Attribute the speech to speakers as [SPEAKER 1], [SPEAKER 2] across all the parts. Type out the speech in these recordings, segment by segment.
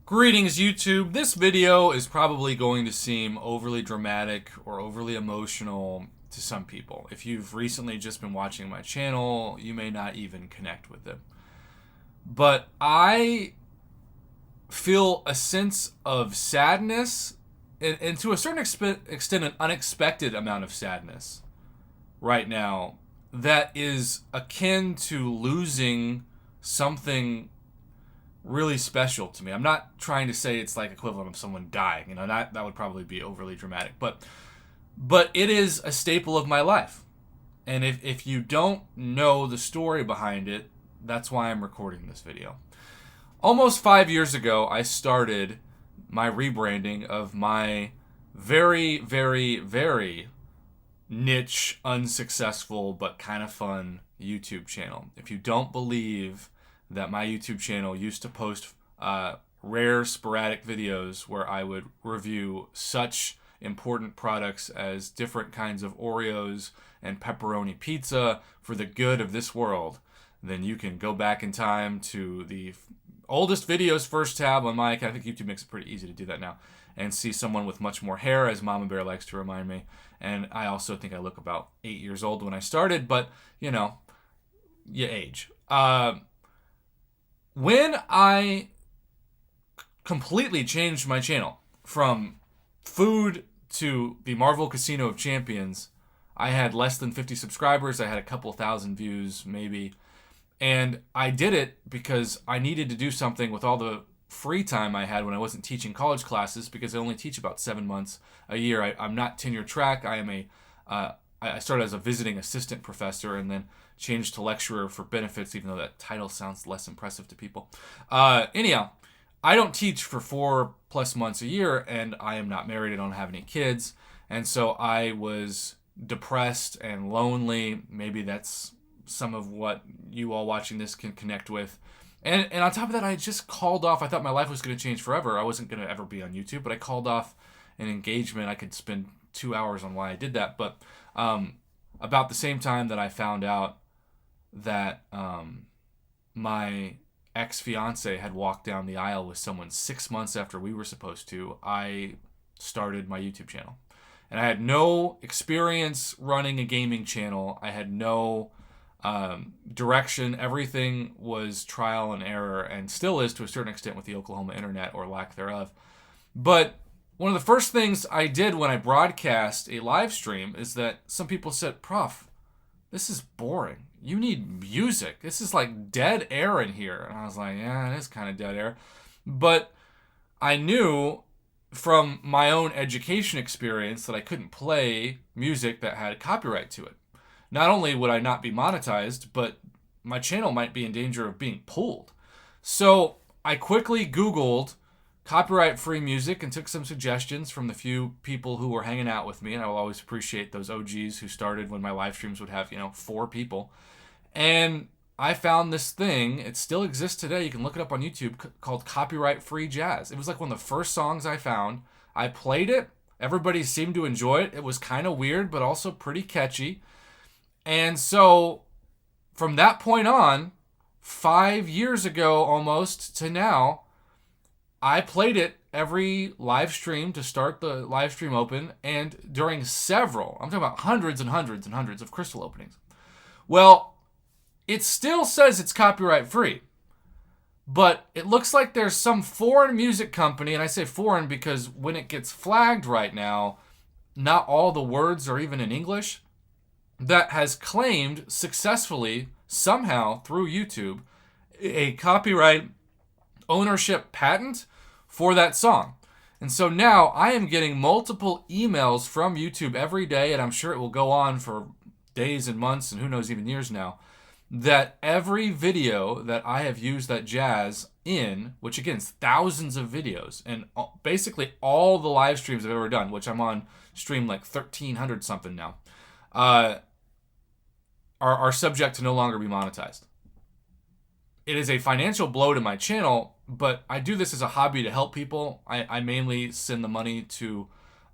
[SPEAKER 1] Greetings, YouTube. This video is probably going to seem overly dramatic or overly emotional to some people. If you've recently just been watching my channel, you may not even connect with it. But I feel a sense of sadness and to a certain extent an unexpected amount of sadness right now that is akin to losing something really special to me. I'm not trying to say it's like equivalent of someone dying. That would probably be overly dramatic. But it is a staple of my life. And if you don't know the story behind it, that's why I'm recording this video. Almost 5 years ago, I started my rebranding of my very, very, very niche, unsuccessful, but kind of fun YouTube channel. If you don't believe that my YouTube channel used to post rare, sporadic videos where I would review such important products as different kinds of Oreos and pepperoni pizza for the good of this world, then you can go back in time to the oldest videos first tab on my account. I think YouTube makes it pretty easy to do that now, and see someone with much more hair, as Mama Bear likes to remind me. And I also think I look about 8 years old when I started, but you age. When I completely changed my channel from food to the Marvel Casino of Champions, I had less than 50 subscribers. I had a couple thousand views, maybe. And I did it because I needed to do something with all the free time I had when I wasn't teaching college classes, because I only teach about 7 months a year. I'm not tenure track. I started as a visiting assistant professor and then changed to lecturer for benefits, even though that title sounds less impressive to people. Anyhow, I don't teach for 4+ months a year, and I am not married. I don't have any kids. And so I was depressed and lonely. Maybe that's some of what you all watching this can connect with. And on top of that, I just called off. I thought my life was going to change forever. I wasn't going to ever be on YouTube, but I called off an engagement. I could spend 2 hours on why I did that. But about the same time that I found out that my ex-fiance had walked down the aisle with someone 6 months after we were supposed to, I started my YouTube channel. And I had no experience running a gaming channel. I had no direction. Everything was trial and error, and still is to a certain extent with the Oklahoma internet, or lack thereof. But one of the first things I did when I broadcast a live stream is that some people said, "Prof, this is boring. You need music. This is like dead air in here." And I was like, yeah, it is kind of dead air. But I knew from my own education experience that I couldn't play music that had copyright to it. Not only would I not be monetized, but my channel might be in danger of being pulled. So I quickly Googled copyright-free music and took some suggestions from the few people who were hanging out with me, and I will always appreciate those OGs who started when my live streams would have, 4 people. And I found this thing. It still exists today. You can look it up on YouTube, called Copyright-Free Jazz. It was like one of the first songs I found. I played it. Everybody seemed to enjoy it. It was kind of weird, but also pretty catchy. And so from that point on, 5 years ago almost to now, I played it every live stream to start the live stream open, and during several, I'm talking about hundreds and hundreds and hundreds of crystal openings. Well, it still says it's copyright free, but it looks like there's some foreign music company, and I say foreign because when it gets flagged right now, not all the words are even in English, that has claimed successfully, somehow through YouTube, a copyright ownership patent for that song. And so now I am getting multiple emails from YouTube every day, and I'm sure it will go on for days and months and who knows, even years now, that every video that I have used that jazz in, which again is thousands of videos, and basically all the live streams I've ever done, which I'm on stream like 1,300 something now, are subject to no longer be monetized. It is a financial blow to my channel, but I do this as a hobby to help people. I mainly send the money to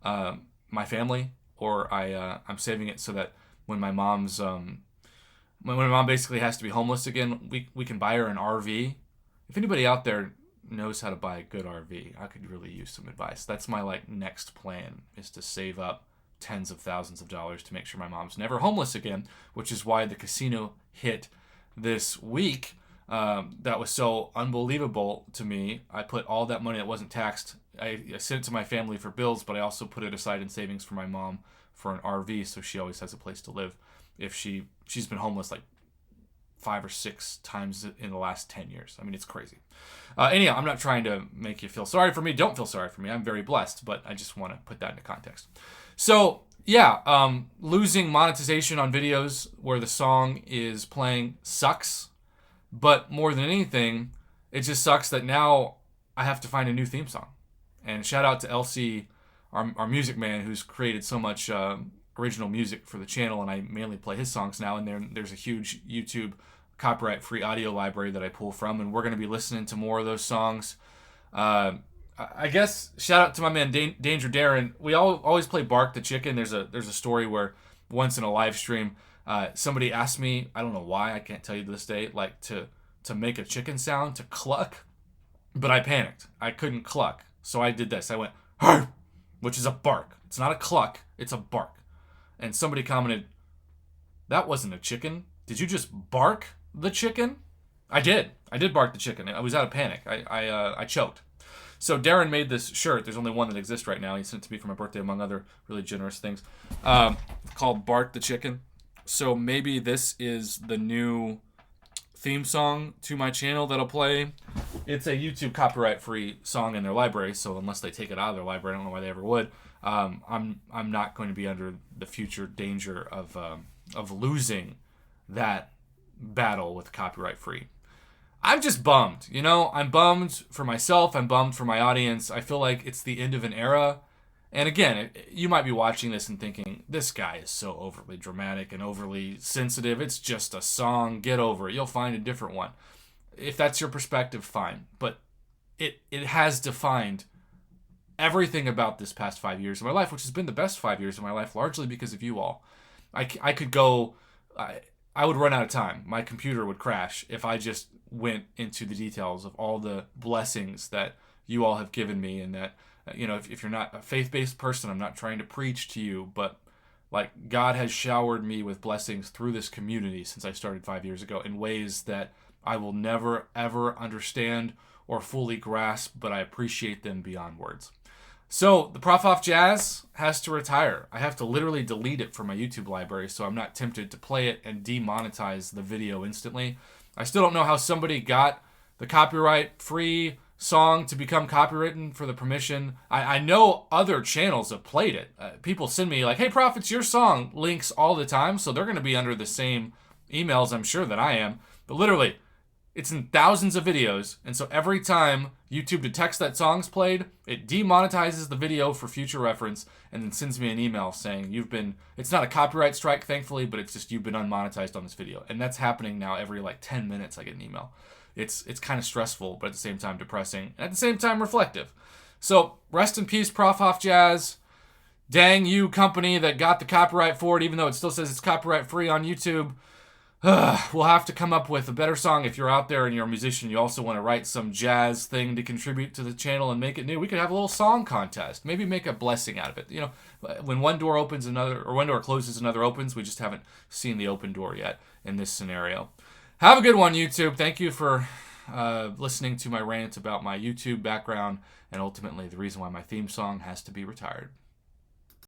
[SPEAKER 1] my family, or I'm saving it so that when my mom's when my mom basically has to be homeless again, we can buy her an RV. If anybody out there knows how to buy a good RV. I could really use some advice. That's my like next plan, is to save up tens of thousands of dollars to make sure my mom's never homeless again, which is why the casino hit this week. That was so unbelievable to me. I put all that money that wasn't taxed. I sent it to my family for bills, but I also put it aside in savings for my mom for an RV, so she always has a place to live. If she's been homeless like 5 or 6 times in the last 10 years. I mean, it's crazy. Anyhow, I'm not trying to make you feel sorry for me. Don't feel sorry for me. I'm very blessed, but I just want to put that into context. So yeah, losing monetization on videos where the song is playing sucks. But more than anything, it just sucks that now I have to find a new theme song. And shout out to LC, our music man, who's created so much original music for the channel, and I mainly play his songs now. And there's a huge YouTube copyright-free audio library that I pull from, and we're going to be listening to more of those songs. I guess shout out to my man Danger Darren. We always play Bark the Chicken. There's a story where once in a live stream, somebody asked me, I don't know why, I can't tell you to this day, like to make a chicken sound, to cluck, but I panicked. I couldn't cluck, so I did this. I went, "Arr!" which is a bark. It's not a cluck, it's a bark. And somebody commented, "That wasn't a chicken. Did you just bark the chicken?" I did bark the chicken. I was out of panic. I choked. So Darren made this shirt. There's only one that exists right now. He sent it to me for my birthday, among other really generous things, called Bark the Chicken. So maybe this is the new theme song to my channel that'll play. It's a YouTube copyright-free song in their library, so unless they take it out of their library, I don't know why they ever would. I'm not going to be under the future danger of losing that battle with copyright-free. I'm just bummed, you know? I'm bummed for myself. I'm bummed for my audience. I feel like it's the end of an era. And again, you might be watching this and thinking, this guy is so overly dramatic and overly sensitive. It's just a song. Get over it. You'll find a different one. If that's your perspective, fine. But it has defined everything about this past 5 years of my life, which has been the best 5 years of my life, largely because of you all. I could go... I would run out of time. My computer would crash if I just went into the details of all the blessings that you all have given me, and that, you know, if you're not a faith-based person, I'm not trying to preach to you, but like God has showered me with blessings through this community since I started 5 years ago in ways that I will never, ever understand or fully grasp, but I appreciate them beyond words. So the Prof Hoff Jazz has to retire. I have to literally delete it from my YouTube library so I'm not tempted to play it and demonetize the video instantly. I still don't know how somebody got the copyright-free song to become copywritten for the permission. I know other channels have played it. People send me like, "Hey Prof, it's your song," links all the time, so they're going to be under the same emails, I'm sure, that I am. But literally, it's in thousands of videos, and so every time YouTube detects that song's played, it demonetizes the video for future reference, and then sends me an email saying it's not a copyright strike, thankfully, but it's just you've been unmonetized on this video. And that's happening now every like 10 minutes I get an email. It's kind of stressful, but at the same time depressing, and at the same time reflective. So rest in peace, Prof Hoff Jazz. Dang you, company that got the copyright for it, even though it still says it's copyright free on YouTube. We'll have to come up with a better song. If you're out there and you're a musician, you also want to write some jazz thing to contribute to the channel and make it new, we could have a little song contest. Maybe make a blessing out of it. You know, when one door opens, one door closes, another opens. We just haven't seen the open door yet in this scenario. Have a good one, YouTube. Thank you for listening to my rant about my YouTube background and ultimately the reason why my theme song has to be retired.